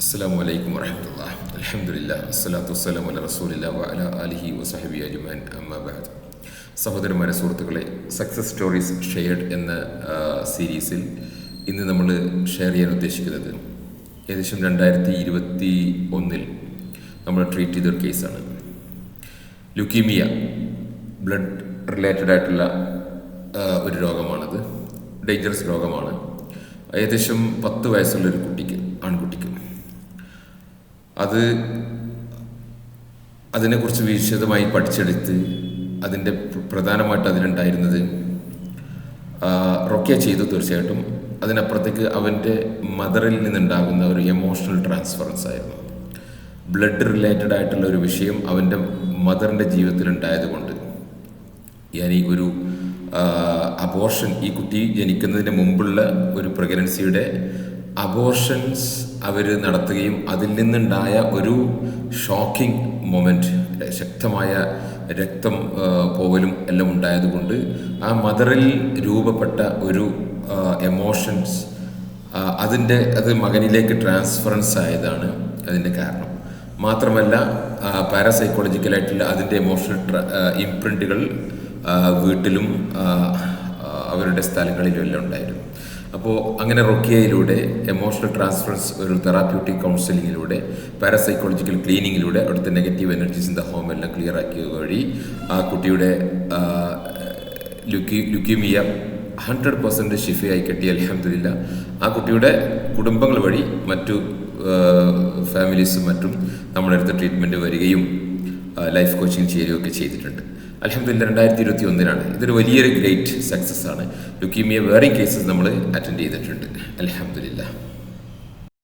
അസ്സലാമു അലൈക്കും വറഹ്മത്തുള്ളാഹി. അൽഹംദുലില്ലാഹ് വസ്സലാത്തു വസ്സലാമു അലാ റസൂലില്ലാഹി വഅലാ ആലിഹി വസഹ്ബിഹി അജ്മഈൻ. അമ്മാ ബഅദ്. സഹോദരന്മാരെ, സുഹൃത്തുക്കളെ, സക്സസ് സ്റ്റോറീസ് ഷെയർഡ് എന്ന സീരീസിൽ ഇന്ന് നമ്മൾ ഷെയർ ചെയ്യാൻ ഉദ്ദേശിക്കുന്നത് ഏകദേശം 2021 നമ്മൾ ട്രീറ്റ് ചെയ്തൊരു കേസാണ്. ലുക്കീമിയ, ബ്ലഡ് റിലേറ്റഡ് ആയിട്ടുള്ള ഒരു രോഗമാണത്. ഡേഞ്ചറസ് രോഗമാണ്. ഏകദേശം 10 വയസ്സുള്ളൊരു ആൺകുട്ടിക്ക് അതിനെക്കുറിച്ച് വിശദമായി പഠിച്ചെടുത്ത് അതിൻ്റെ പ്രധാനമായിട്ട് അതിലുണ്ടായിരുന്നത് റൊക്കിയ ചെയ്തു. തീർച്ചയായിട്ടും അതിനപ്പുറത്തേക്ക് അവൻ്റെ മദറിൽ നിന്നുണ്ടാകുന്ന ഒരു എമോഷണൽ ട്രാൻസ്ഫറൻസ് ആയിരുന്നു. ബ്ലഡ് റിലേറ്റഡ് ആയിട്ടുള്ള ഒരു വിഷയം അവൻ്റെ മദറിൻ്റെ ജീവിതത്തിലുണ്ടായതുകൊണ്ട് ഒരു അബോർഷൻ, ഈ കുട്ടി ജനിക്കുന്നതിന് മുമ്പുള്ള ഒരു പ്രഗ്നൻസിയുടെ അബോർഷൻസ് അവർ നടത്തുകയും അതിൽ നിന്നുണ്ടായ ഒരു ഷോക്കിംഗ് മൊമെൻറ്റ്, ശക്തമായ രക്തം പോവലും എല്ലാം ഉണ്ടായതുകൊണ്ട് ആ മദറിൽ രൂപപ്പെട്ട ഒരു എമോഷൻസ് അത് മകനിലേക്ക് ട്രാൻസ്ഫറൻസ് ആയതാണ് അതിൻ്റെ കാരണം. മാത്രമല്ല പാരാസൈക്കോളജിക്കലായിട്ടുള്ള അതിൻ്റെ എമോഷണൽ ഇംപ്രിൻറ്റുകൾ വീട്ടിലും അവരുടെ സ്ഥലങ്ങളിലും എല്ലാം ഉണ്ടായിരുന്നു. അപ്പോൾ അങ്ങനെ റൊക്കിയയിലൂടെ, എമോഷണൽ ട്രാൻസ്ഫറൻസ്, ഒരു തെറാപ്യൂട്ടിക് കൗൺസിലിങ്ങിലൂടെ, പാരാസൈക്കോളജിക്കൽ ക്ലീനിങ്ങിലൂടെ അവിടുത്തെ negative energies in the home എല്ലാം ക്ലിയർ ആക്കിയ വഴി ആ കുട്ടിയുടെ ലുക്കീമിയ 100% ഷിഫയായി കിട്ടി. അൽഹംദുലില്ലാഹ്. ആ കുട്ടിയുടെ കുടുംബങ്ങൾ വഴി മറ്റു ഫാമിലീസും മറ്റും നമ്മുടെ അടുത്ത് ട്രീറ്റ്മെൻറ്റ് വരികയും ലൈഫ് കോച്ചിങ് ചെയ്യുകയൊക്കെ ചെയ്തിട്ടുണ്ട്. അൽഹംദുലില്ലാഹ്. 2021 ഇതൊരു വലിയൊരു ഗ്രേറ്റ് സക്സസ് ആണ്. ലുക്കീമിയ വേറെയും കേസസ് നമ്മൾ അറ്റൻഡ് ചെയ്തിട്ടുണ്ട്. അൽഹംദുലില്ലാഹ്.